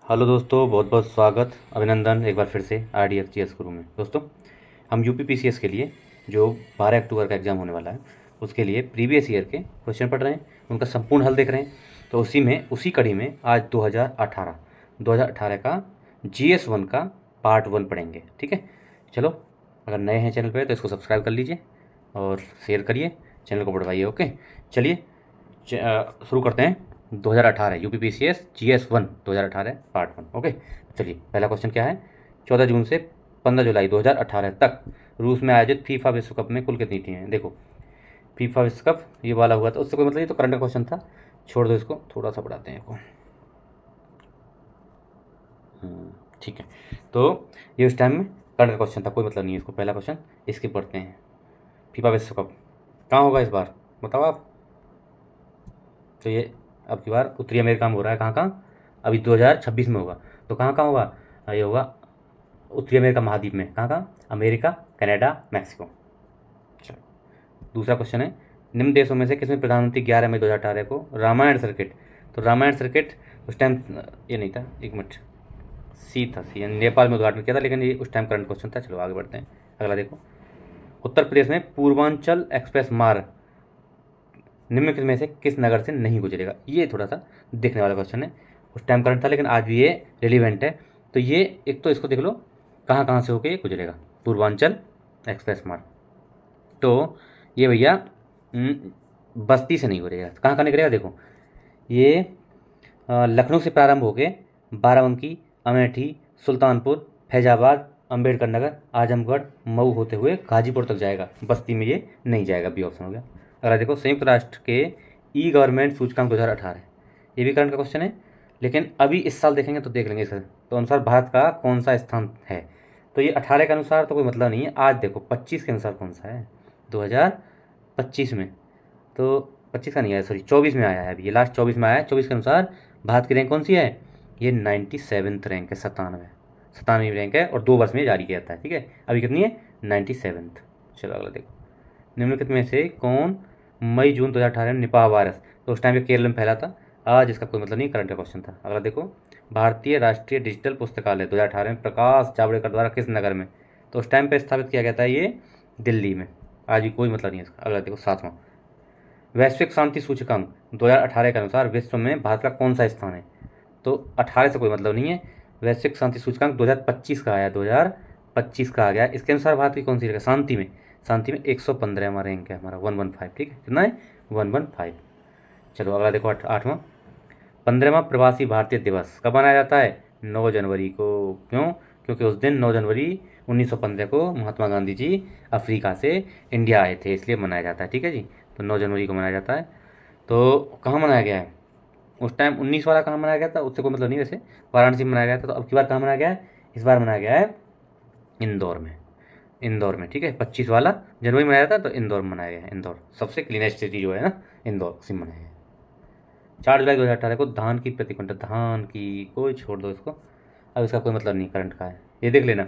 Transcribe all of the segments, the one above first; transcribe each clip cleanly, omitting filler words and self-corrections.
Hello दोस्तों, बहुत बहुत स्वागत, अभिनंदन एक बार फिर से RDF GS गुरु में। दोस्तों, हम UPPCS के लिए जो 12 अक्टूबर का एग्ज़ाम होने वाला है उसके लिए प्रीवियस ईयर के क्वेश्चन पढ़ रहे हैं, उनका संपूर्ण हल देख रहे हैं। तो उसी कड़ी में आज 2018 का GS1 का पार्ट 1 पढ़ेंगे। ठीक है, चलो, अगर नए हैं चैनल पर तो इसको सब्सक्राइब कर लीजिए और शेयर करिए, चैनल को बढ़वाइए। ओके, चलिए शुरू करते हैं। 2018 UPPCS GS1 2018 पार्ट 1। ओके, चलिए, पहला क्वेश्चन क्या है। 14 जून से 15 जुलाई 2018 तक रूस में आयोजित फीफा विश्व कप में कुल कितनी टीमें हैं। देखो, फीफा विश्व कप ये वाला हुआ था, उससे कोई मतलब, ये तो करंट क्वेश्चन था, छोड़ दो इसको, थोड़ा सा पढ़ाते हैं इसको। ठीक है, तो ये उस टाइम में करंट का क्वेश्चन था, कोई मतलब नहीं है इसको। पहला क्वेश्चन इसके पढ़ते हैं। फीफा विश्व कप कहाँ होगा इस बार, बताओ आप। तो ये अब की बार उत्तरी अमेरिका में हो रहा है। कहाँ कहाँ, अभी 2026 में होगा, तो कहाँ कहाँ होगा। ये होगा उत्तरी अमेरिका महाद्वीप में। कहाँ कहाँ, अमेरिका, कनाडा, मैक्सिको। चलो, दूसरा क्वेश्चन है, निम्न देशों में से किसमें प्रधानमंत्री 11 मई 2018 को रामायण सर्किट। तो रामायण सर्किट उस टाइम ये नहीं था, एक मिनट, सी था, सी यानी नेपाल में उद्घाटन किया था, लेकिन ये उस टाइम करंट क्वेश्चन था। चलो आगे बढ़ते हैं, अगला देखो। उत्तर प्रदेश में पूर्वांचल एक्सप्रेस मार्ग निम्नलिखित में से किस नगर से नहीं गुजरेगा। ये थोड़ा सा देखने वाला क्वेश्चन है, उस टाइम करंट था लेकिन आज भी ये रिलीवेंट है। तो ये एक तो इसको देख लो, कहाँ कहाँ से होके ये गुजरेगा, पूर्वांचल एक्सप्रेस मार्ग। तो ये भैया बस्ती से नहीं गुजरेगा। कहाँ कहाँ निकलेगा देखो, ये लखनऊ से प्रारंभ होके बाराबंकी, अमेठी, सुल्तानपुर, फैजाबाद, अम्बेडकर नगर, आजमगढ़, मऊ होते हुए गाजीपुर तक जाएगा। बस्ती में ये नहीं जाएगा, बी ऑप्शन हो गया। अगला देखो, संयुक्त राष्ट्र के गवर्नमेंट सूचकांक 2018, ये भी करंट का क्वेश्चन है, लेकिन अभी इस साल देखेंगे तो देख लेंगे इसका। तो अनुसार भारत का कौन सा स्थान है। तो ये 18 के अनुसार तो कोई मतलब नहीं है, आज देखो 25 के अनुसार कौन सा है, 2025 में। तो 25 का नहीं आया, सॉरी 24 में आया है, अभी ये लास्ट 24 में आया है। 24 के अनुसार भारत की रैंक कौन सी है, ये 97th रैंक है, 97वीं रैंक है, और 2 वर्ष में जारी किया जाता है। ठीक है, अभी कितनी है, 97th। चलो अगला देखो, निम्नलिखित में से कौन मई जून 2018 में निपाह वायरस, तो उस टाइम पे केरल में फैला था, आज इसका कोई मतलब नहीं, करंट का क्वेश्चन था। अगला देखो, भारतीय राष्ट्रीय डिजिटल पुस्तकालय 2018 में प्रकाश जावड़ेकर द्वारा किस नगर में, तो उस टाइम पे स्थापित किया गया था ये दिल्ली में, आज भी कोई मतलब नहीं है इसका। अगला देखो, 7वां, वैश्विक शांति सूचकांक 2018 के अनुसार विश्व में भारत का कौन सा स्थान है। तो 18 से कोई मतलब नहीं है, वैश्विक शांति सूचकांक 2025 का आया, 2025 का आ गया। इसके अनुसार भारत की कौन सी रैंक है, शांति में 115वां रैंक है हमारा, 115। ठीक है, कितना है, 115। चलो अगला देखो, 8वां, 15वां प्रवासी भारतीय दिवस कब मनाया जाता है, 9 जनवरी को। क्यों, क्योंकि उस दिन 9 जनवरी 1915 को महात्मा गांधी जी अफ्रीका से इंडिया आए थे, इसलिए मनाया जाता है। ठीक है जी, तो 9 जनवरी को मनाया जाता है। तो कहाँ मनाया गया है, उस टाइम 19 वाला कहाँ मनाया गया था, उससे कोई मतलब नहीं, वैसे वाराणसी में मनाया गया था। तो अब की बार कहाँ मनाया गया है, इस बार मनाया गया है इंदौर में। ठीक है, 25 वाला जनवरी में मनाया था, तो इंदौर में मनाया गया है। इंदौर सबसे क्लीनेस्ट सिटी जो है ना, इंदौर उसी में मनाया गया है। 4 जुलाई 2018 को धान की प्रति क्विंटल, धान की कोई छोड़ दो इसको, अब इसका कोई मतलब नहीं, करंट का है। ये देख लेना,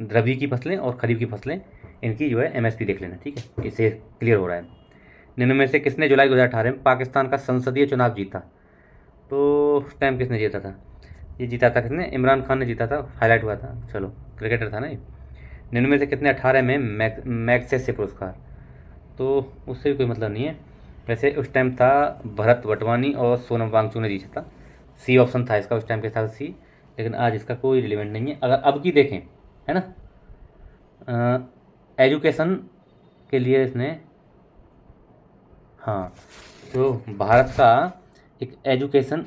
रबी की फसलें और खरीफ की फसलें, इनकी जो है MSP देख लेना। ठीक है, इससे क्लियर हो रहा है। निम्न में से किसने जुलाई 2018 में पाकिस्तान का संसदीय चुनाव जीता। तो उस टाइम किसने जीता था, ये जीता था किसने, इमरान खान ने जीता था, हाईलाइट हुआ था। चलो, क्रिकेटर था ना ये। निम्न में से कितने 18 में मैग्सेसे पुरस्कार, तो उससे भी कोई मतलब नहीं है। वैसे उस टाइम था भरत वटवानी और सोनम वांगचुक ने जीता था, सी ऑप्शन था इसका उस टाइम के साथ, सी, लेकिन आज इसका कोई रिलेवेंट नहीं है। अगर अब की देखें, है ना, एजुकेशन के लिए इसने, हाँ, तो भारत का एक एजुकेशन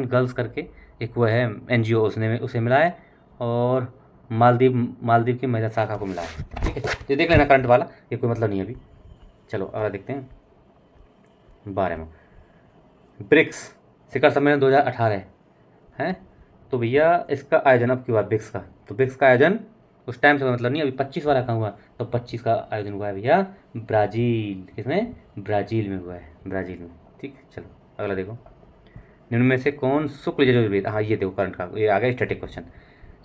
गर्ल्स करके एक वो है NGO, उसने उसे मिला है, और मालदीव की महिला शाखा को मिला है। ठीक है, ये देख लेना करंट वाला, ये कोई मतलब नहीं है अभी। चलो अगला देखते हैं, 12वां, ब्रिक्स शिखर सम्मेलन 2018 है। तो भैया इसका आयोजन अब क्यों हुआ, ब्रिक्स का, तो ब्रिक्स का आयोजन उस टाइम से कोई मतलब नहीं, अभी 25 वाला कहाँ हुआ, तो 25 का आयोजन हुआ है भैया ब्राज़ील, किसमें, ब्राज़ील में हुआ है, ब्राज़ील में। ठीक, चलो अगला देखो, निम्न में से कौन शुक्ल यजुर्वेद, हाँ ये देखो करंट का, ये आ गया स्टैटिक क्वेश्चन,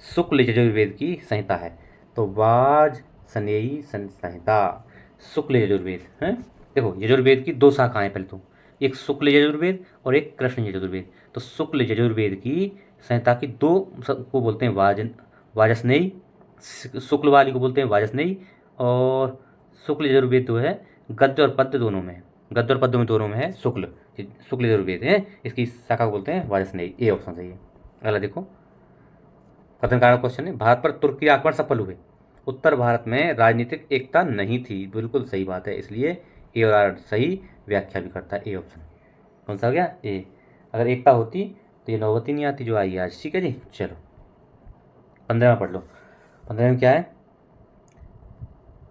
शुक्ल यजुर्वेद की संहिता है। तो वाज स्नेही संहिता, शुक्ल यजुर्वेद है। देखो, यजुर्वेद की 2 शाखाएं, पहले तो एक शुक्ल यजुर्वेद और एक कृष्ण यजुर्वेद। तो शुक्ल यजुर्वेद की संहिता की दो को बोलते हैं वाजसनेयी, शुक्ल वाली को बोलते हैं वाजसनेयी, और शुक्ल यजुर्वेद जो है गद्य और पद्य दोनों में, गद्य और पद्य में दोनों में है शुक्ल यजुर्वेद है, इसकी शाखा को बोलते हैं वाजसनेयी। ए ऑप्शन सही है। अगला देखो, कथन कारण क्वेश्चन है, भारत पर तुर्की आक्रमण सफल हुए, उत्तर भारत में राजनीतिक एकता नहीं थी। बिल्कुल सही बात है, इसलिए ए और आर सही व्याख्या भी करता है। ए ऑप्शन कौन सा हो गया? ए। अगर एकता होती तो ये नौबत ही नहीं आती जो आई आज। ठीक है जी, चलो 15 में पढ़ लो। 15 में क्या है,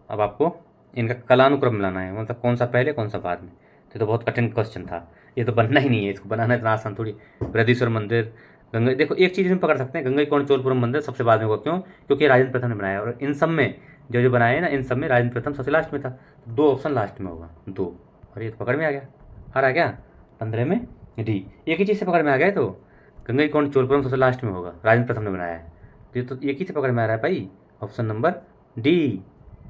अब आपको इनका कालानुक्रम मिलाना है, मतलब कौन सा पहले कौन सा बाद में। तो बहुत कठिन क्वेश्चन था, ये तो बनना ही नहीं है, इसको बनाना इतना आसान थोड़ी। बृहदीश्वर मंदिर, गंगा, देखो एक चीज़ इसमें पकड़ सकते हैं, गंगईकोंड चोलपुरम मंदिर सबसे बाद में हुआ, क्यों? क्योंकि राजेंद्र प्रथम ने बनाया, और इन सब में जो बनाए ना, इन सब में राजेंद्र प्रथम सबसे लास्ट में था, तो 2 ऑप्शन लास्ट में होगा, 2। और ये तो पकड़ में आ गया, आ गया 15 में डी। एक ही चीज़ से पकड़ में आ गया, तो गंगईकोंड चोलपुरम सबसे लास्ट में होगा, राजेंद्र प्रथम ने बनाया है, तो ये तो एक ही से पकड़ में आ रहा है भाई, ऑप्शन नंबर डी।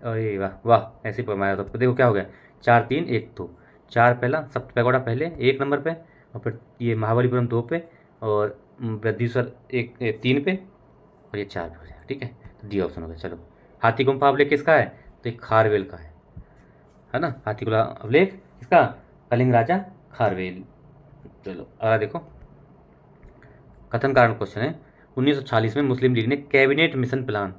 अरे वाह वाह, ऐसे पकड़ तो देखो क्या हो गया, 4 3 1 2, 4 पहला, सप्त पैगोडा पहले 1 नंबर पे, और फिर ये महाबलीपुरम 2 पे, और बृहदीश्वर 3 पे, और ये 4 पे हो जाएगा। ठीक है, तो डी ऑप्शन हो गया। चलो, हाथी गुम्फा अभिलेख किसका है? तो ये खारवेल का है ना, हाथी गुम्फा अभिलेख किसका? कलिंग राजा खारवेल। चलो अगला देखो, कथन कारण क्वेश्चन है, 1946 में मुस्लिम लीग ने कैबिनेट मिशन प्लान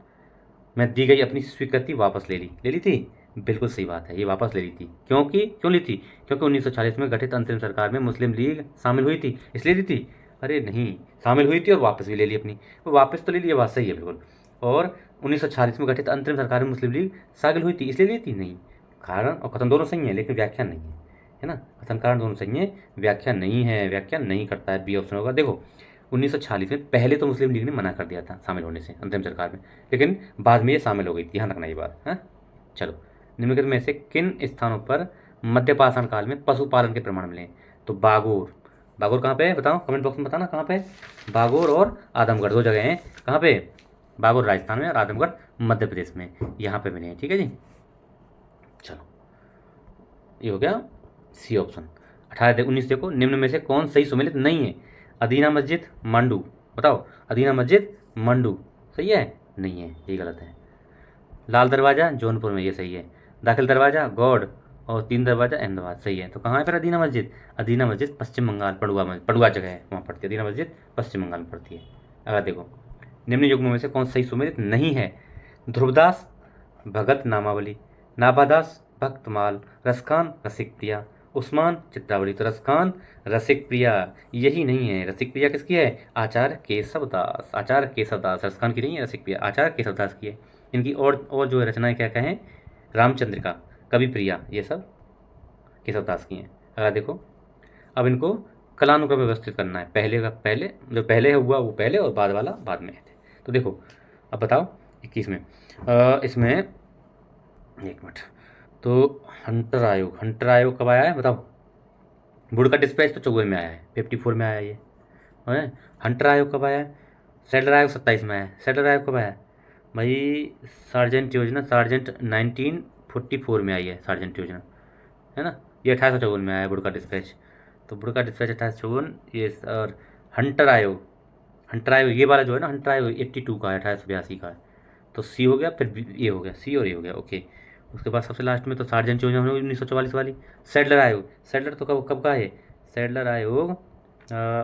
में दी गई अपनी स्वीकृति वापस ले ली थी। बिल्कुल सही बात है, ये वापस ले ली थी, क्यों ली थी? क्योंकि 1940 में गठित अंतरिम सरकार में मुस्लिम लीग शामिल हुई थी, इसलिए ली थी। अरे नहीं, शामिल हुई थी और वापस भी ले ली अपनी, तो वापस तो ले ली, बात सही है बिल्कुल। और 1946 में गठित अंतरिम सरकार में मुस्लिम लीग शामिल हुई थी, इसलिए ली थी। नहीं, कारण और कथन दोनों सही है, लेकिन व्याख्या नहीं है ना, कथन कारण दोनों सही है, व्याख्या नहीं है, व्याख्या नहीं करता है। बी ऑप्शन होगा। देखो 1946 में पहले तो मुस्लिम लीग ने मना कर दिया था शामिल होने से अंतरिम सरकार में, लेकिन बाद में ये शामिल हो गई थी, ध्यान रखना ये बात है। चलो, निम्नलिखित में से किन स्थानों पर मध्यपाषाण काल में पशुपालन के प्रमाण मिले? तो बागोर कहाँ पे है बताओ, कमेंट बॉक्स में बताना कहाँ पे। बागोर और आदमगढ़ 2 जगह हैं, कहाँ पे? बागोर राजस्थान में और आदमगढ़ मध्य प्रदेश में, यहाँ पे मिले हैं। ठीक है जी, चलो ये हो गया सी ऑप्शन। 19 देखो, निम्न में से कौन सही सुमेलित नहीं है? अदीना मस्जिद मांडू, बताओ, अदीना मस्जिद मांडू सही है? नहीं है, ये गलत है। लाल दरवाज़ा जौनपुर में, ये सही है। दाखिल दरवाज़ा गौड़, और 3 दरवाज़ा अहमदाबाद, सही है। तो कहाँ है फिर अदीना मस्जिद? अदीना मस्जिद पश्चिम बंगाल, पड़ुआ जगह है, वहाँ पड़ती है अदीना मस्जिद, पश्चिम बंगाल में पड़ती है। अगर देखो, निम्न युग्मों में से कौन सही सुमेलित नहीं है? ध्रुवदास भगत नामावली, नाभादास भक्तमाल, रसखान रसिक प्रिया, उस्मान चित्रावली। तो रसखान रसिक प्रिया यही नहीं है, रसिक प्रिया किसकी है? आचार्य केशवदास, आचार्य केशवदास, रसखान की नहीं है रसिक प्रिया, आचार्य केशवदास की है। इनकी और जो रचनाएं क्या क्या हैं? रामचंद्रिका, कवि प्रिया, ये सब केशवदास की हैं। अगर देखो, अब इनको कलानुक्रम व्यवस्थित करना है, पहले का पहले, जो पहले हुआ वो पहले और बाद वाला बाद में थे। तो देखो अब बताओ 21 में, इसमें एक मिनट, तो हंटर आयोग कब आया है बताओ? बुड़का डिस्पैच तो 54 में आया है, 54 में आया ये है। हंटर आयोग कब आया है? सेडलर आयोग 27 में आया है। सेडलर आयोग कब आया भाई? सार्जेंट योजना, सार्जेंट 1944 में आई है सार्जेंट योजना, है ना। ये 1854 में आया है बुड़का डिस्पैच, तो बुड़का डिस्पैच 1854 ये। और हंटर आयोग ये वाला जो है ना, हंटर आयोग 82 का है, 1882 का है। तो सी हो गया, फिर ये हो गया, सी और ये हो गया, ओके। उसके बाद सबसे लास्ट में तो सार्जेंट योजना होगी 1944 वाली। सेडलर आयोग, सेडलर तो कब का है? सेडलर आयोग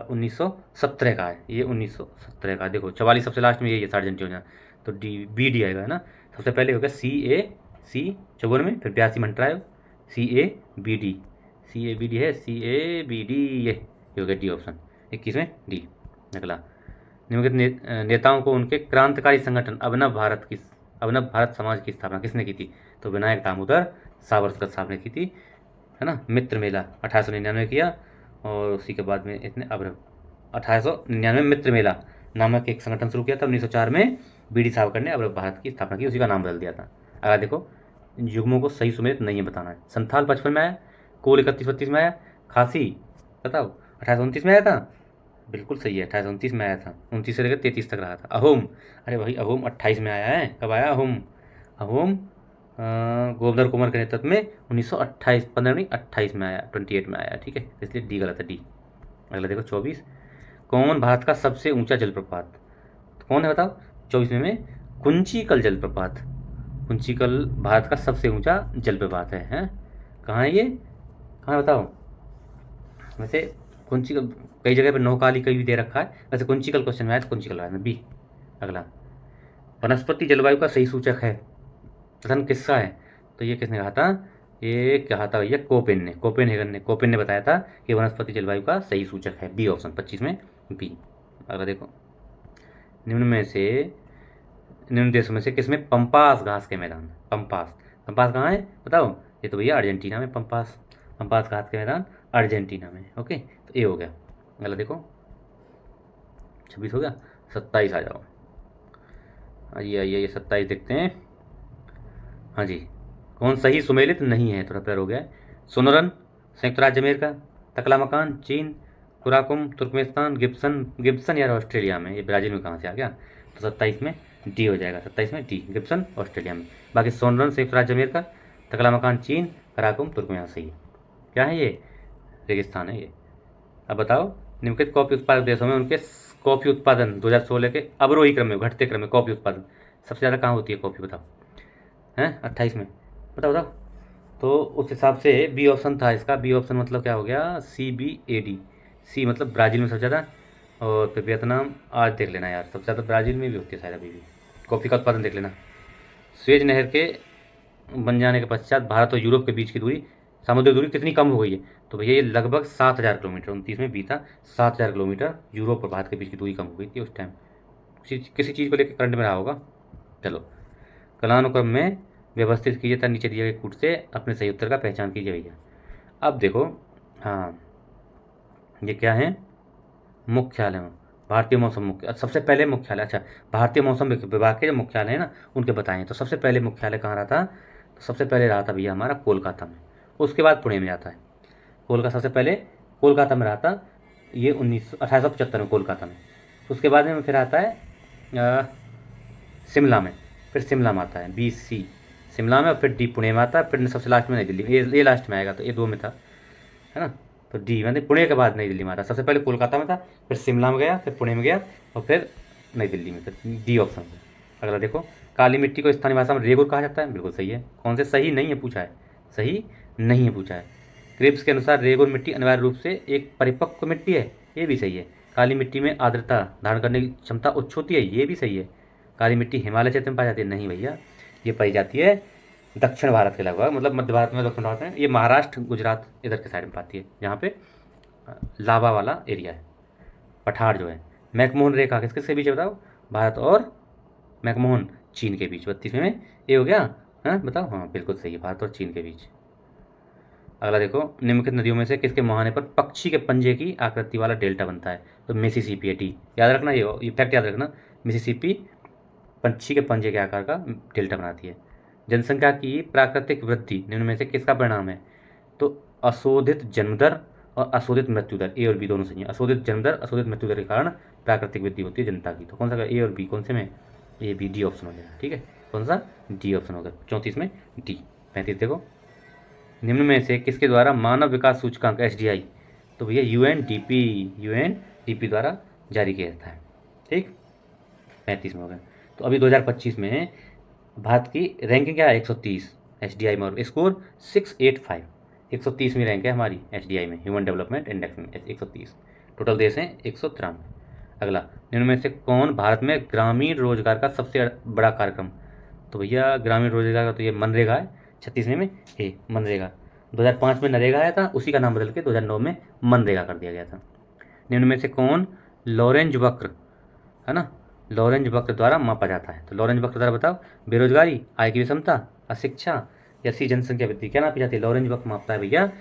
1917 का है, ये 1917 का है। देखो 44 सबसे लास्ट में ये सार्जेंट योजना, तो डी आएगा, है ना। सबसे पहले हो गया सी 54 में, फिर 82 में हंटर आयोग, CABD है, CABD, ये हो गया डी ऑप्शन। 21 में डी निकला। निम्नलिखित नेताओं को उनके क्रांतिकारी संगठन अभिनव भारत समाज की स्थापना किसने की थी? तो विनायक दामोदर सावरकर साहब ने की थी, है ना। मित्र मेला 1899 किया, और उसी के बाद में इसने 1899 में मित्र मेला नामक एक संगठन शुरू किया था। 1904 में BD सावरकर ने अभिनव भारत की स्थापना की, उसी का नाम बदल दिया था। अगर देखो, युग्मों को सही सुमेलित नहीं है बताना है। संथाल 55 में आया, कोल 31-32 में आया, खासी बताओ 1829 में आया था, बिल्कुल सही है, 1829 में आया था, 29 से लेकर 33 तक रहा था। अहोम, अरे भाई अहोम 28 में आया है, कब आया अहोम गोवर्धन कुमार के नेतृत्व में 1928, 15 नहीं 28 में आया, 28 में आया, ठीक है, इसलिए डी गलत है, डी। अगला देखो 24, कौन भारत का सबसे ऊंचा जलप्रपात? तो कौन है बताओ? 24वें में कुंचिकल जलप्रपात। कुंचिकल भारत का सबसे ऊंचा जलप्रपात है, हैं? कहाँ है ये? कहाँ है बताओ? वैसे कुंचिकल कई जगह पर नौकाली कहीं भी दे रखा है, वैसे कुंचिकल क्वेश्चन में आया तो कुंचिकल आया बी। अगला, वनस्पति जलवायु का सही सूचक है, कथन किसका है? तो ये किसने कहा था? ये कहा था भैया कोपेन ने, कोपेन ने बताया था कि वनस्पति जलवायु का सही सूचक है। बी ऑप्शन 25 में बी। अगर देखो, निम्न देशों में से किसमें पंपास घास के मैदान? पंपास कहाँ है बताओ? ये तो भैया अर्जेंटीना में पंपास घास के मैदान अर्जेंटीना में। ओके, तो ये हो गया। अगला देखो, 26 हो गया, 27 आ जाओ। आइए ये 27 देखते हैं। हाँ जी, कौन सही सुमेलित नहीं है? थोड़ा प्यार हो गया है। सोनोरन संयुक्त राज्य अमेरिका, तकलामकान चीन, कुराकुम तुर्कमेनिस्तान, गिब्सन यार ऑस्ट्रेलिया में। ये ब्राज़ील में कहाँ से आ गया? तो 27 में डी हो जाएगा। 27 में डी, गिब्सन ऑस्ट्रेलिया में। बाकी सोनोरन संयुक्त राज्य अमेरिका, तकलामकान चीन, कराकुम तुर्कमेनिस्तान। सही है। क्या है ये? रेगिस्तान है ये। अब बताओ, निम्नलिखित कॉफी उत्पादक देशों में उनके कॉफी उत्पादन 2016 के अवरोही क्रम में, घटते क्रम में कॉफी उत्पादन सबसे ज़्यादा कहाँ होती है कॉफी? बताओ हैं? 28 में। बताओ। तो उस हिसाब से बी ऑप्शन था इसका। बी ऑप्शन मतलब क्या हो गया? CBAD। सी मतलब ब्राज़ील में सबसे ज़्यादा, और फिर वियतनाम। आज देख लेना यार, सबसे ज़्यादा ब्राज़ील में भी होती है शायद अभी भी कॉफ़ी का उत्पादन। देख लेना। स्वेज नहर के बन जाने के पश्चात भारत और यूरोप के बीच की दूरी, समुद्री दूरी कितनी कम हो गई है? तो भैया ये लगभग 7000 किलोमीटर। 29 में बी था। 7000 किलोमीटर यूरोप और भारत के बीच की दूरी कम हो गई थी उस टाइम। किसी चीज़ को लेकर करंट में रहा होगा। चलो, कालानुक्रम में व्यवस्थित कीजिए तथा नीचे दिए गए कूट से अपने सही उत्तर का पहचान कीजिए भैया। अब देखो, हाँ ये क्या है? मुख्यालय में भारतीय मौसम मुख्य, सबसे पहले मुख्यालय, अच्छा भारतीय मौसम विभाग के जो मुख्यालय है ना उनके बताएं। तो सबसे पहले मुख्यालय कहाँ रहा था? तो सबसे पहले रहा था भैया हमारा कोलकाता में। उसके बाद पुणे में आता है। कोलकाता सबसे पहले कोलकाता में रहा था, ये 1875 में कोलकाता में। उसके बाद में फिर आता है शिमला में, फिर शिमला में आता है BC शिमला में, और फिर डी पुणे में आता है, फिर सबसे लास्ट में नई दिल्ली में। ये लास्ट में आएगा, तो ये 2 में था, है ना? तो डी मतलब पुणे के बाद नई दिल्ली में आता। सबसे पहले कोलकाता में था, फिर शिमला में गया, फिर पुणे में गया, और फिर नई दिल्ली में। फिर डी ऑप्शन है। अगला देखो, काली मिट्टी को स्थानीय भाषा में रेगुर कहा जाता है। बिल्कुल सही है। कौन से सही नहीं है पूछा है? सही नहीं है पूछा है। क्रिप्स के अनुसार रेगुर मिट्टी अनिवार्य रूप से एक परिपक्व मिट्टी है। ये भी सही है। काली मिट्टी में आर्द्रता धारण करने की क्षमता उच्च होती है। ये भी सही है। काली मिट्टी हिमालय क्षेत्र में पाई जाती है। नहीं भैया, ये पाई जाती है दक्षिण भारत के लगभग, मतलब मध्य भारत में, दक्षिण भारत में। ये महाराष्ट्र गुजरात इधर के साइड में पाती है, जहाँ पे लावा वाला एरिया है, पठार जो है। मैकमोहन रेखा किस किस के बीच है बताओ? भारत और मैकमोहन चीन के बीच। 32 में ये हो गया। हाँ बताओ। हाँ बिल्कुल सही है, भारत और चीन के बीच। अगला देखो, निम्नलिखित नदियों में से किसके मुहाने पर पक्षी के पंजे की आकृति वाला डेल्टा बनता है? तो मिसिसिपी है। टी याद रखना, ये फैक्ट याद रखना। मिसिसिपी पंछी के पंजे के आकार का डेल्टा बनाती है। जनसंख्या की प्राकृतिक वृद्धि निम्न में से किसका परिणाम है? तो अशोधित जन्मदर और अशोधित मृत्यु दर, ए और बी दोनों सही है। अशोधित जन्मदर, अशोधित मृत्यु दर के कारण प्राकृतिक वृद्धि होती है जनता की। तो कौन सा? ए और बी कौन से में? ए बी डी ऑप्शन हो जाएगा। ठीक है, कौन सा? डी ऑप्शन होगा। 34 में डी। 35 देखो, निम्न में से किसके द्वारा मानव विकास सूचकांक SDI? तो भैया यूएनडीपी द्वारा जारी किया जाता है। ठीक, 35 में हो गया। तो अभी 2025 में भारत की रैंकिंग क्या है? 130 SDI में, और स्कोर 685। 130वीं रैंक है हमारी SDI में, ह्यूमन डेवलपमेंट इंडेक्स में 130। टोटल देश हैं 193। अगला, निम्न में से कौन भारत में ग्रामीण रोजगार का सबसे बड़ा कार्यक्रम? तो भैया ग्रामीण रोजगार का तो ये मनरेगा है। 36वें में ए मनरेगा। 2005 में नरेगा आया था, उसी का नाम बदल के 2009 में मनरेगा कर दिया गया था। निम्न में से कौन लॉरेंज वक्र, है ना, लॉरेंज वक्र द्वारा मापा जाता है? तो लॉरेंज वक्र द्वारा बताओ, बेरोजगारी, आय की विषमता, अशिक्षा या सी जनसंख्या वृद्धि, क्या नापी जाती है? लॉरेंज वक्र मापता है भैया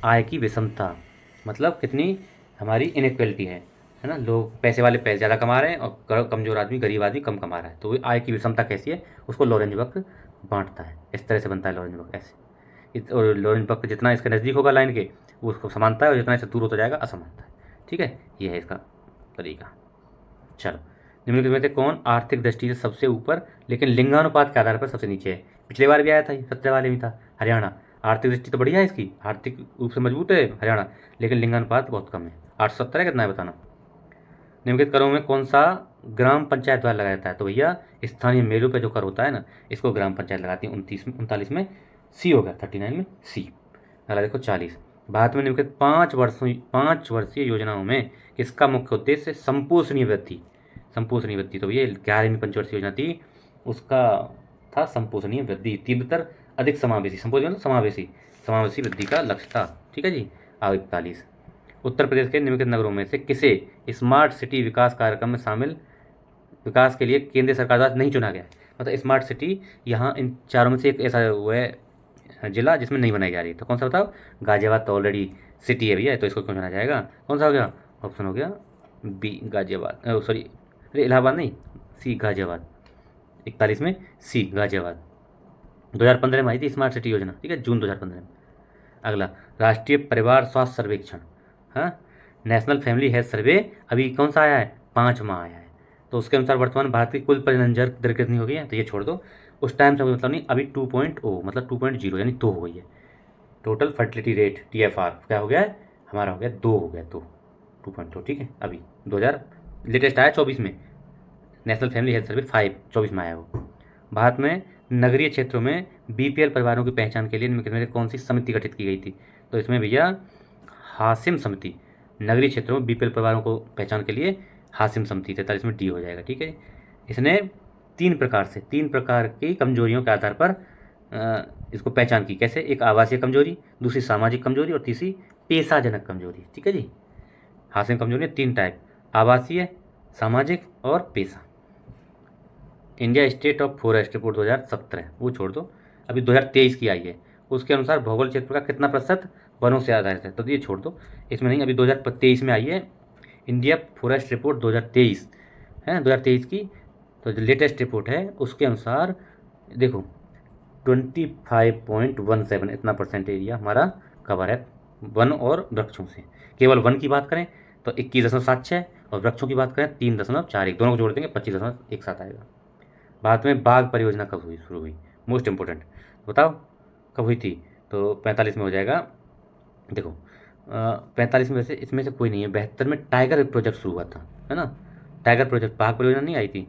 आय की विषमता, मतलब कितनी हमारी इनइक्वलिटी है ना, लोग पैसे वाले पैसे ज़्यादा कमा रहे हैं और कमजोर आदमी, गरीब आदमी कम कमा रहा है। तो आय की विषमता कैसी है, उसको लॉरेंज वक्र बांटता है। इस तरह से बनता है लॉरेंज वक्र, ऐसे। और लॉरेंज वक्र जितना इसके नज़दीक होगा लाइन के, वो उसको समानता है, और जितना इससे दूर होता जाएगा असमानता है। ठीक है, ये है इसका तरीका। चलो, निम्नलिखित में से कौन आर्थिक दृष्टि से सबसे ऊपर लेकिन लिंगानुपात के आधार पर सबसे नीचे है? पिछले बार भी आया था, 17 वाले भी था। हरियाणा। आर्थिक दृष्टि तो बढ़िया है इसकी, आर्थिक रूप से मजबूत है हरियाणा, लेकिन लिंगानुपात बहुत कम है। 870 है, कितना है बताना? निम्नलिखित करों में कौन सा ग्राम पंचायत द्वारा लगाया जाता है? तो भैया स्थानीय मेलों पे जो कर होता है ना, इसको ग्राम पंचायत लगाती है। 39 में सी हो गया, 39 में सी। अगला देखो 40, भारत में निम्नलिखित 5 वर्षीय योजनाओं में किसका मुख्य उद्देश्य संपोषणीय वृद्धि? संपोषणीय वृद्धि, तो ये 11वीं पंचवर्षीय योजना थी, उसका था संपोषणीय वृद्धि, तीव्रतर अधिक समावेशी, संपोषणीय मतलब समावेशी वृद्धि का लक्ष्य था। ठीक है जी। अब 41, उत्तर प्रदेश के निम्नलिखित नगरों में से किसे स्मार्ट सिटी विकास कार्यक्रम में शामिल विकास के लिए केंद्र सरकार द्वारा नहीं चुना गया? मतलब स्मार्ट सिटी यहाँ इन चारों में से एक ऐसा वो है जिला जिसमें नहीं बनाई जा रही। तो कौन सा बताओ? गाजियाबाद तो ऑलरेडी सिटी है भैया, तो इसको क्यों चुना जाएगा? कौन सा हो गया? ऑप्शन हो गया बी गाजियाबाद, सॉरी अरे इलाहाबाद नहीं, सी गाजियाबाद। 41 में सी गाजियाबाद। 2015 में आई थी स्मार्ट सिटी योजना, ठीक है, जून 2015 में। अगला, राष्ट्रीय परिवार स्वास्थ्य सर्वेक्षण, हाँ, नेशनल फैमिली हेल्थ सर्वे अभी कौन सा आया है? 5वां आया है। तो उसके अनुसार वर्तमान भारत की कुल प्रजनन दर कितनी हो गई है? तो ये छोड़ दो, उस टाइम से मतलब नहीं, अभी 2.0 मतलब 2.0 यानी 2 हो गई है। टोटल फर्टिलिटी रेट TFR क्या हो गया है? हमारा हो गया 2 हो गया, 2.2। ठीक है, अभी 2000 लेटेस्ट आया 24 में, नेशनल फैमिली हेल्थ सर्वे 5 24 में आया वो। भारत में नगरीय क्षेत्रों में BPL परिवारों की पहचान के लिए निम्नलिखित में से कौन सी समिति गठित की गई थी? तो इसमें भैया हासिम समिति, नगरीय क्षेत्रों में BPL परिवारों को पहचान के लिए हासिम समिति, 43 में डी हो जाएगा। ठीक है, इसने 3 प्रकार की कमजोरियों के आधार पर इसको पहचान की। कैसे? एक आवासीय कमजोरी, दूसरी सामाजिक कमजोरी और तीसरी पेशाजनक कमजोरी। ठीक है जी, हासिम कमजोरी 3 टाइप, आवासीय, सामाजिक और पेशा। India state of forest report 2017, वो छोड़ दो, अभी 2023 की आई है। उसके अनुसार भौगोलिक क्षेत्र का कितना प्रतिशत वनों से आधारित है? तो ये छोड़ दो, इसमें नहीं, अभी 2023 में आई है इंडिया फॉरेस्ट रिपोर्ट 2023 है, 2023 की। तो जो लेटेस्ट रिपोर्ट है उसके अनुसार देखो 25.17 इतना % एरिया हमारा कवर है वन और वृक्षों से। केवल वन की बात करें तो 21.76 और वृक्षों की बात करें 3.41, दोनों को जोड़ देंगे 25.17 आएगा। भारत में बाघ परियोजना कब हुई, शुरू हुई? मोस्ट इंपोर्टेंट बताओ कब हुई थी? तो 45 में हो जाएगा। देखो 45 में वैसे इसमें से कोई नहीं है, 72 में टाइगर प्रोजेक्ट शुरू हुआ था, है ना, टाइगर प्रोजेक्ट। बाघ परियोजना नहीं आई थी,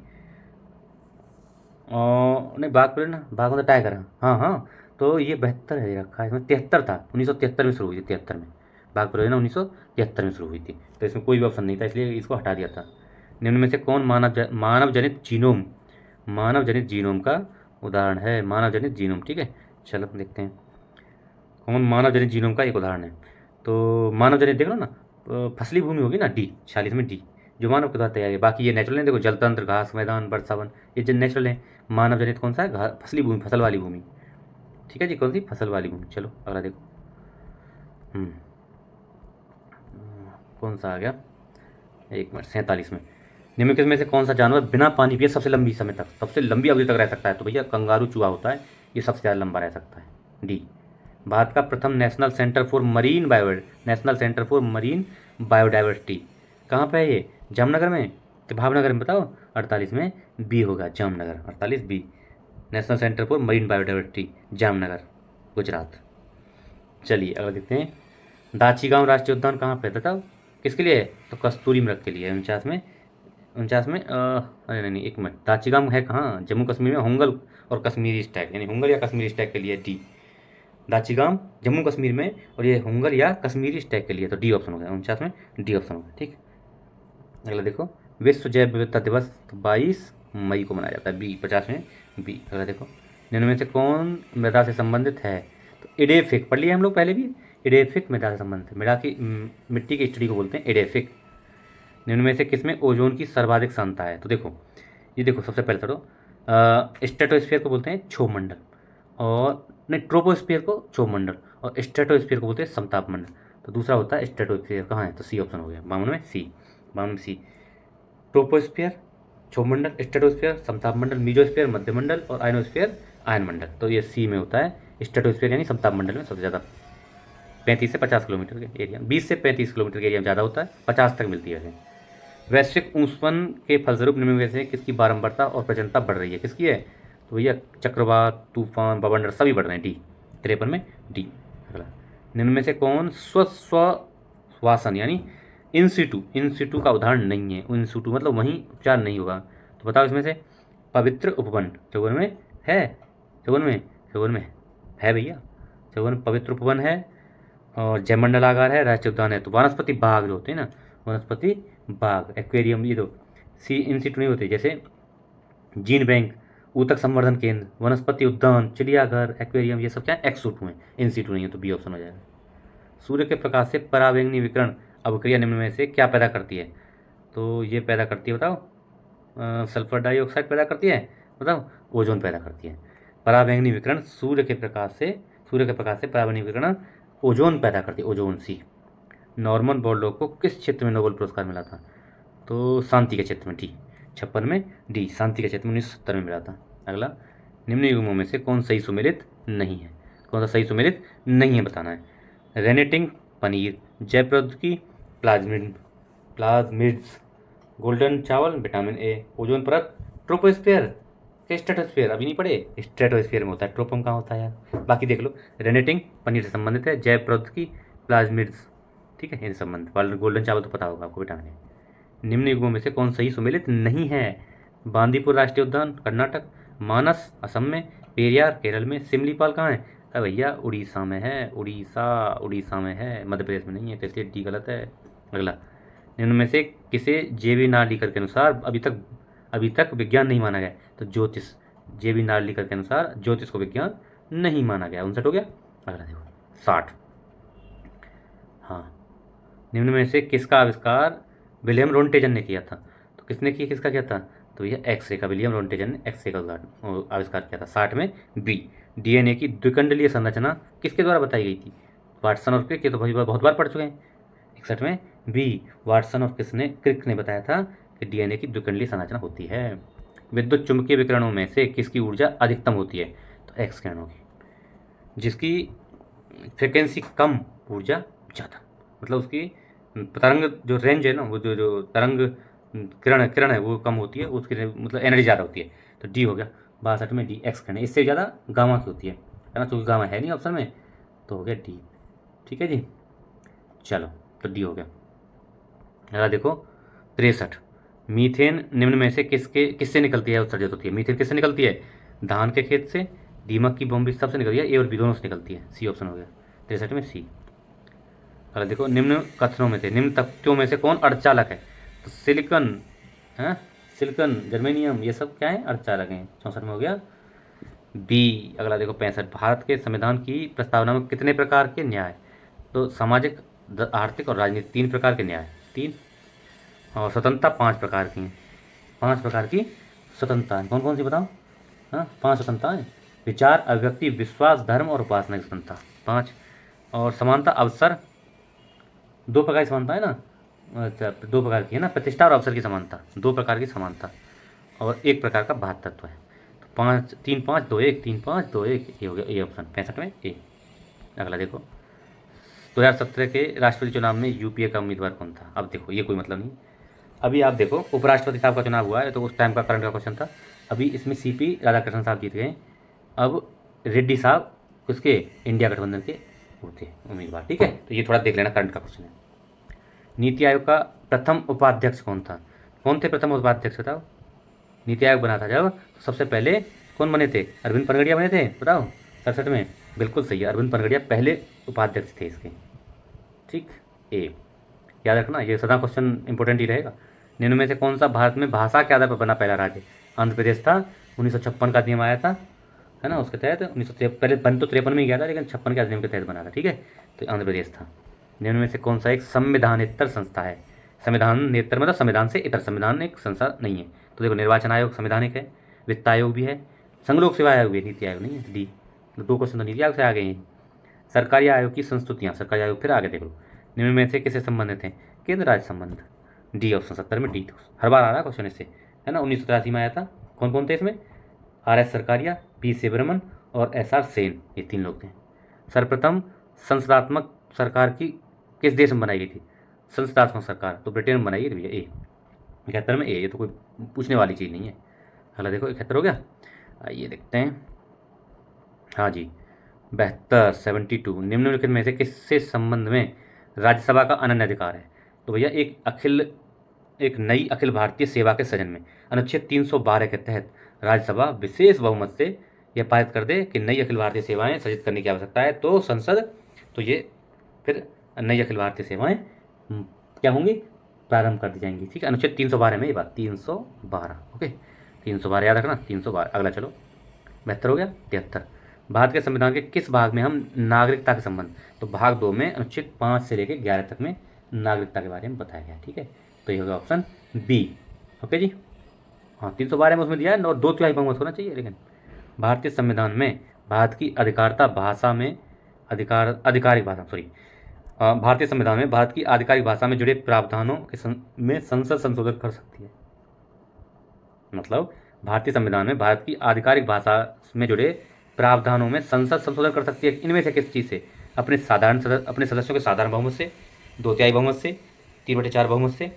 नहीं बाघ परियोजना, बाघ मतलब टाइगर, हाँ हाँ, तो ये 72 है रखा है इसमें, 73 था, 1973 में शुरू हुई थी, 73 में बाघ परियोजना 1973 में शुरू हुई थी। तो इसमें कोई भी ऑप्शन नहीं था, इसलिए इसको हटा दिया था। निम्न में से कौन मानव जनित जीनोम का उदाहरण है? मानव जनित जीनोम, ठीक है, चलो देखते हैं कौन मानव जनित जीनोम का एक उदाहरण है। तो मानव जनित देख लो ना, फसली भूमि होगी ना, डी 46 में डी, जो मानव के द्वारा तैयार है। बाकी ये नेचुरल है, देखो जलतंत्र, घास मैदान, वर्षावन, ये जो नेचुरल है। मानव जनित कौन सा है? फसली भूमि, फसल वाली भूमि। ठीक है जी, कौन सी? फसल वाली भूमि। चलो अगला देखो, कौन सा आ गया, एक मिनट, 47 में निम्नलिखित में से कौन सा जानवर बिना पानी पिए सबसे लंबी समय तक, सबसे लंबी अवधि तक रह सकता है? तो भैया कंगारू चूहा होता है, ये सबसे ज़्यादा लंबा रह सकता है, डी। भारत का प्रथम national Centre for Marine biodiversity कहाँ पे है? ये जामनगर में, तो भावनगर में बताओ। 48 में बी होगा, Jamnagar, 48 B, National Centre for Marine Biodiversity, Jamnagar, Gujarat. चलिए अगला देखते हैं, दाची गांव राष्ट्रीय उद्यान कहाँ पे बताओ, किसके लिए है? तो कस्तूरी मृग के लिए। 49 में अरे नहीं, एक मिनट, दाचीगाम है कहाँ? जम्मू कश्मीर में, होंगल और कश्मीरी स्टैग, यानी होंगल या कश्मीरी स्टैग के लिए डी। दाचीगाम जम्मू कश्मीर में, और ये होंगल या कश्मीरी स्टैग के लिए, तो डी ऑप्शन हो गया। 49 में डी ऑप्शन हो गया। ठीक, अगला देखो, विश्व जैव विविधता दिवस 22 मई को मनाया जाता है, बी। 50 में बी। अगला देखो, निम्न में से कौन मृदा से संबंधित है? तो एडेफिक पढ़ लिया हम लोग पहले भी, एडेफिक मृदा से संबंधित है, मिट्टी की स्टडी को बोलते हैं एडेफिक। निम्न में से किसमें ओजोन की सर्वाधिक सांद्रता है? तो देखो, ये देखो, सबसे पहले चलो, स्ट्रेटोस्फीयर को बोलते हैं क्षोभ मंडल, और नहीं, ट्रोपोस्फीयर को क्षोभ मंडल, और स्ट्रेटोस्फीयर को बोलते हैं समताप मंडल। तो दूसरा होता है स्ट्रेटोस्फीयर, कहाँ है? तो सी ऑप्शन हो गया, 52 में सी, 52 में सी। ट्रोपोस्फीयर क्षोभ मंडल, स्ट्रेटोस्फीयर समताप मंडल, मीजोस्फीयर मध्य मंडल, और आयनोस्फीयर आयन मंडल। तो ये सी में होता है स्ट्रेटोस्फीयर, यानी समताप मंडल में सबसे ज़्यादा, 35 से 50 किलोमीटर के एरिया, 20 से 35 किलोमीटर के एरिया में ज़्यादा होता है, 50 तक मिलती है। वैश्विक ऊष्मन के फलस्वरूप निम्न में से किसकी बारंबारता और प्रचंडता बढ़ रही है? किसकी है? तो भैया चक्रवात, तूफान, बवंडर सभी बढ़ रहे हैं, डी। 53 में डी। अगला, निम्न में से कौन स्वश्वासन यानी इन सीटू का उदाहरण नहीं है। इन सीटू मतलब वहीं उपचार नहीं होगा। तो बताओ इसमें से पवित्र उपवन चौवन में है, चौवन में है भैया, चौवन में पवित्र उपवन है और जयमंडलागार है, राष्ट्रीय उद्यान है। तो वनस्पति बाग जो होते हैं ना, वनस्पति बाग, एक्वेरियम, ये दो सी इन सीटू नहीं होते। जैसे जीन बैंक, ऊतक संवर्धन केंद्र, वनस्पति उद्यान, चिड़ियाघर, एक्वेरियम, ये सब क्या एक्स सीटू हैं, इन सीटू नहीं है। तो बी ऑप्शन हो जाएगा। सूर्य के प्रकाश से पराबैंगनी विकिरण अभिक्रिया निम्न में से क्या पैदा करती है? तो ये पैदा करती है, बताओ, सल्फर डाइऑक्साइड पैदा करती है, बताओ, ओजोन पैदा करती है। पराबैंगनी विकिरण सूर्य के प्रकाश से पराबैंगनी विकिरण ओजोन पैदा करती है, ओजोन सी। नॉर्मन बोरलॉग को किस क्षेत्र में नोबेल पुरस्कार मिला था? तो शांति के क्षेत्र में, डी 56 में, डी शांति के क्षेत्र में 1970 में मिला था। अगला, निम्न युग्मों में से कौन सही सुमेलित नहीं है? कौन सा सही सुमेलित नहीं है बताना है। रेनेटिंग पनीर, जैव प्रौद्योगिकी, प्लाज्मिड्स, गोल्डन चावल, विटामिन ए, ओजोन परत, ट्रोपोस्फेयर, स्ट्रेटोस्फेयर अभी नहीं पढ़े, स्ट्रेटोस्फेयर में होता है, ट्रोपम कहाँ होता है यार, बाकी देख लो। रेनेटिंग पनीर से संबंधित है, जैव प्रौद्योगिकी, प्लाज्मिड्स, ठीक है, इनसे संबंधित। गोल्डन चावल तो पता होगा आपको, विटामिन ए। निम्न युग्मों में से कौन सही सुमेलित नहीं है? बांदीपुर राष्ट्रीय उद्यान कर्नाटक, मानस असम में, पेरियार केरल में, सिमलीपाल कहाँ है? अरे भैया उड़ीसा में है, उड़ीसा में है, मध्य प्रदेश में नहीं है, तो इसलिए डी गलत है। अगला, निम्न में से किसे जेवी नार्लिकर के अनुसार अभी तक विज्ञान नहीं माना गया? तो ज्योतिष, जेवी नार्लिकर के अनुसार ज्योतिष को विज्ञान नहीं माना गया। 59 हो गया। अगला देखो 60, हाँ, निम्न में से किसका आविष्कार विलियम रोंटेजन ने किया था? तो किसने किया, किसका किया था? तो ये एक्सरे का, विलियम रोंटेजन ने एक्सरे का आविष्कार किया था। 60 में बी, डीएनए की द्विखंडीय संरचना किसके द्वारा बताई गई थी? वाटसन और क्रिक, ये तो भाई बहुत बार पढ़ चुके हैं। 61 में बी, वाटसन और क्रिक ने बताया था कि डीएनए की द्विखंडीय संरचना होती है। विद्युत चुंबकीय विकिरणों में से किसकी ऊर्जा अधिकतम होती है? तो एक्स किरणों की। जिसकी फ्रिक्वेंसी कम, ऊर्जा ज़्यादा, मतलब उसकी तरंग जो रेंज है ना, वो जो तरंग किरण है वो कम होती है, उसकी मतलब एनर्जी ज़्यादा होती है। तो डी हो गया। 62 में डी, एक्स किरण। इससे ज़्यादा गामा की होती है ना, क्योंकि गामा है नहीं ऑप्शन में, तो हो गया डी। ठीक है जी, चलो, तो डी हो गया। अगला देखो 63, मीथेन निम्न में से किससे निकलती है, उत्सर्जित होती है? मीथेन किससे निकलती है? धान के खेत से, दीमक की बॉम्बी सबसे निकलती है, ए और बी दोनों से निकलती है। सी ऑप्शन हो गया 63 में, सी। अगला देखो, निम्न कथनों में से, निम्न तथ्यों में से कौन अर्धचालक है? तो सिलिकॉन, है सिलिकॉन, जर्मेनियम, ये सब क्या है, अर्धचालक हैं। 64 में हो गया बी। अगला देखो 65, भारत के संविधान की प्रस्तावना में कितने प्रकार के न्याय? तो सामाजिक, आर्थिक और राजनीतिक, 3 प्रकार के न्याय, 3। और स्वतंत्रता 5 प्रकार की हैं, 5 प्रकार की स्वतंत्रता। कौन कौन सी बताओ? हाँ, 5 स्वतंत्रताएँ, विचार, अभिव्यक्ति, विश्वास, धर्म और उपासना की स्वतंत्रता, 5। और समानता, अवसर, 2 प्रकार की समानता है ना, अच्छा 2 प्रकार की है ना, प्रतिष्ठा और अवसर की समानता, 2 प्रकार की समानता, और 1 प्रकार का भातृत्व है। तो 5, 3, 5, 2, 1, 3, 5, 2, 1, ये हो गया ए ऑप्शन 65 में ए। अगला देखो 2017 के राष्ट्रपति चुनाव में यूपीए का उम्मीदवार कौन था? अब देखो ये कोई मतलब नहीं, अभी आप देखो उपराष्ट्रपति साहब का चुनाव हुआ है, तो उस टाइम का करंट का क्वेश्चन था। अभी इसमें सीपी राधाकृष्णन साहब जीत गए, अब रेड्डी साहब उसके इंडिया गठबंधन के होते उम्मीदवार। ठीक है, तो ये थोड़ा देख लेना, करंट का क्वेश्चन है। नीति आयोग का प्रथम उपाध्यक्ष कौन था? कौन थे प्रथम उपाध्यक्ष बताओ? नीति आयोग बना था जब, तो सबसे पहले कौन बने थे? अरविंद पनगड़िया बने थे, बताओ। 67 में, बिल्कुल सही है, अरविंद पनगड़िया पहले उपाध्यक्ष थे इसके। ठीक, ए याद रखना, ये सदा क्वेश्चन इंपॉर्टेंट ही रहेगा। निम्न में से कौन सा भारत में भाषा के आधार पर बना पहला राज्य? आंध्र प्रदेश था, 1956 का अधिनियम आया था, है ना, उसके तहत 1953, पहले बन तो 53 में ही गया था, लेकिन 56 के अधिनियम के तहत बना था। ठीक है, तो आंध्र प्रदेश था। निम्न में से कौन सा एक संविधानेतर संस्था है? संविधानेतर मतलब संविधान से इतर, संविधान एक संस्था नहीं है। तो देखो, निर्वाचन आयोग संवैधानिक है, वित्त आयोग भी है, संघलोक सेवा आयोग भी है, नीति आयोग नहीं है, डी। 2 क्वेश्चन तो नीति आयोग से आ गए हैं। सरकारी आयोग की संस्तुतियाँ, सरकारी आयोग फिर आगे देख लो। निम्न में से किससे संबंधित हैं? केंद्र राज्य संबंध, डी ऑप्शन 70 में, डी। हर बार आ रहा है क्वेश्चन इससे, है ना, 1983 में आया था। कौन कौन थे इसमें? R S Sarkaria, P Subramaniam और एस आर सेन, ये 3 लोग थे। सर्वप्रथम संसदात्मक सरकार की किस देश में बनाई गई थी? संसदात्मक सरकार तो ब्रिटेन में बनाई गई भैया, ए। 71 में ए, ये तो कोई पूछने वाली चीज़ नहीं है। अगला देखो 71 हो गया, आइए देखते हैं। हाँ जी, 72, 72, निम्नलिखित में से किससे संबंध में राज्यसभा का अनन्य अधिकार है? तो भैया एक नई अखिल भारतीय सेवा के सृजन में अनुच्छेद 312 के तहत राज्यसभा विशेष बहुमत से यह पारित कर दे कि नई अखिल भारतीय सेवाएं सृजित करने की आवश्यकता है, तो संसद तो ये फिर नई अखिल भारतीय सेवाएं क्या होंगी, प्रारंभ कर दी जाएंगी। ठीक है, अनुच्छेद 312 में ये बात 312, ओके 312 याद रखना 312। अगला चलो 72 हो गया। 73 भारत के संविधान के किस भाग में हम नागरिकता के संबंध, तो भाग 2 में अनुच्छेद 5 से लेकर 11 तक में नागरिकता के बारे में बताया गया। ठीक है, तो ये होगा ऑप्शन बी। ओके जी, हाँ 312 में उसमें दिया है और 2/3 बहुमत होना चाहिए। लेकिन भारतीय संविधान में भारत की आधिकारिक भाषा में भारतीय संविधान में भारत की आधिकारिक भाषा में जुड़े प्रावधानों में संसद संशोधन कर सकती है। मतलब भारतीय संविधान में भारत की आधिकारिक भाषा में जुड़े प्रावधानों में संसद संशोधन कर सकती है। इनमें से किस चीज़ से, अपने सदस्यों के साधारण बहुमत से, 2/3 बहुमत से, 3/4 बहुमत से,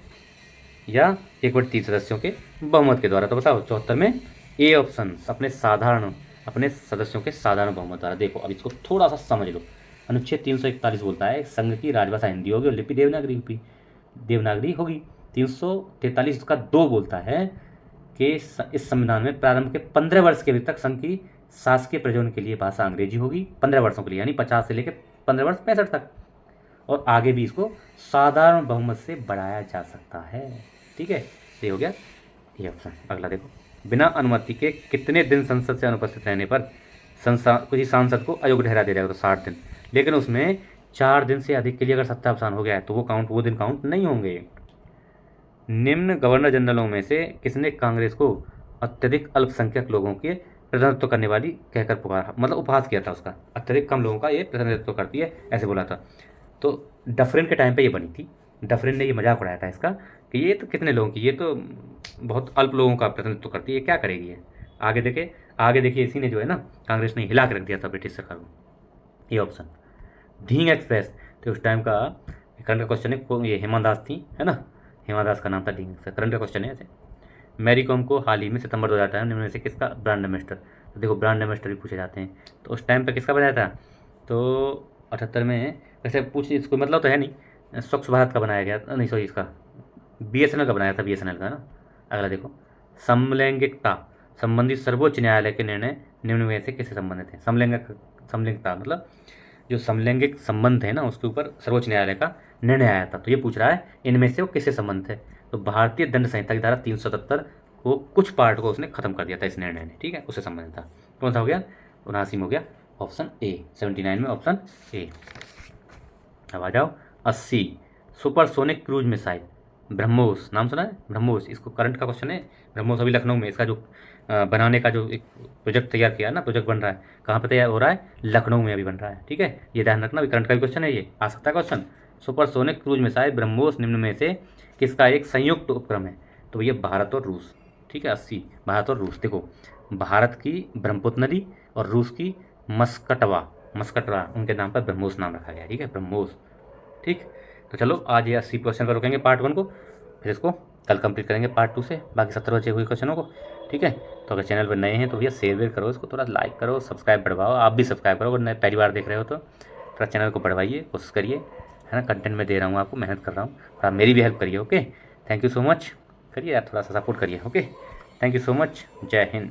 या 1/3 सदस्यों के बहुमत के द्वारा। तो बताओ 74 में ए ऑप्शन, अपने सदस्यों के साधारण बहुमत द्वारा। देखो अब इसको थोड़ा सा समझ लो। अनुच्छेद 341 बोलता है संघ की राजभाषा हिंदी होगी और लिपि देवनागरी होगी। 343 का 2 बोलता है कि इस संविधान में प्रारंभ के 15 वर्ष के तक संघ की शासकीय प्रयोजन के लिए भाषा अंग्रेजी होगी, 15 वर्षों के लिए, यानी 50 से लेकर 15 वर्ष 65 तक, और आगे भी इसको साधारण बहुमत से बढ़ाया जा सकता है। ठीक है, ये हो गया ये ऑप्शन। अगला देखो, बिना अनुमति के कितने दिन संसद से अनुपस्थित रहने पर किसी सांसद को अयोग्य ठहरा दिया जाएगा, तो 60 दिन। लेकिन उसमें 4 दिन से अधिक के लिए अगर सत्तावसान हो गया है तो वो दिन काउंट नहीं होंगे। निम्न गवर्नर जनरलों में से किसने कांग्रेस को अत्यधिक अल्पसंख्यक लोगों के प्रतिनिधित्व करने वाली कहकर पुकारा, मतलब उपहास किया था उसका, अत्यधिक कम लोगों का ये प्रतिनिधित्व करती है ऐसे बोला था। तो डफरिन के टाइम पे ये बनी थी। डफरिन ने ये मजाक उड़ाया था इसका कि ये तो कितने लोगों की, ये तो बहुत अल्प लोगों का प्रतिनिधित्व करती है, क्या करेगी ये। आगे देखिए इसी ने जो है ना, कांग्रेस ने हिला के रख दिया था ब्रिटिश सरकार को। ये ऑप्शन ढींग एक्सप्रेस, तो उस टाइम का करंट का क्वेश्चन है, ये हेमा दास थी, है ना, हेमा दास का नाम था ढींग एक्सप्रेस, करंट का क्वेश्चन है ऐसे। मैरी कॉम को हाल ही में सितंबर 2018 निम्न में से किसका ब्रांड एम्बेसडर, तो देखो ब्रांड एम्बेसडर भी पूछे जाते हैं, तो उस टाइम पर किसका बनाया था, तो 78 में वैसे पूछ, इसको मतलब तो है नहीं, स्वच्छ भारत का बनाया गया, नहीं सॉरी इसका BSNL का बनाया था, BSNL का ना। अगला देखो, समलैंगिकता संबंधी सर्वोच्च न्यायालय के निर्णय निम्न में से किससे संबंधित है। समलैंगिकता मतलब जो समलैंगिक संबंध है ना, उसके ऊपर सर्वोच्च न्यायालय का निर्णय आया था। तो ये पूछ रहा है इनमें से वो किससे संबंधित है, तो भारतीय दंड संहिता की धारा 377 को कुछ पार्ट को उसने खत्म कर दिया था इस निर्णय ने। ठीक है, उससे संबंधित था। कौन सा हो गया, 79 में हो गया ऑप्शन ए, 79 में ऑप्शन ए। अब आ जाओ 80, सुपरसोनिक क्रूज मिसाइल ब्रह्मोस, नाम सुना है ब्रह्मोस, इसको करंट का क्वेश्चन है। ब्रह्मोस अभी लखनऊ में इसका जो बनाने का जो एक प्रोजेक्ट तैयार किया ना, प्रोजेक्ट बन रहा है, कहाँ पे तैयार हो रहा है, लखनऊ में अभी बन रहा है। ठीक है, ये ध्यान रखना, अभी करंट का भी क्वेश्चन है, ये आ सकता है question. Supersonic cruise missile BrahMos निम्न में से किसका एक संयुक्त उपक्रम है, तो ये भारत और रूस। ठीक है, 80 भारत और रूस। देखो भारत की ब्रह्मपुत्र नदी और रूस की मस्कटवा उनके नाम पर ब्रह्मोस नाम रखा गया। ठीक है, ब्रह्मोस। ठीक, तो चलो आज ये 80 क्वेश्चन का रोकेंगे पार्ट 1 को, फिर इसको कल कंप्लीट करेंगे पार्ट 2 से बाकी 70 बचे हुए क्वेश्चनों को। ठीक है, तो अगर चैनल पर नए हैं तो भैया शेयर करो इसको, थोड़ा लाइक करो, सब्सक्राइब बढ़वाओ, आप भी सब्सक्राइब करो, अगर नए पहली बार देख रहे हो तो थोड़ा चैनल को बढ़वाइए, कोशिश करिए, है ना, कंटेंट में दे रहा हूँ आपको, मेहनत कर रहा हूँ, थोड़ा मेरी भी हेल्प करिए। Okay, thank you so much, करिए यार, थोड़ा सा सपोर्ट करिए। Okay, thank you so much, जय हिंद।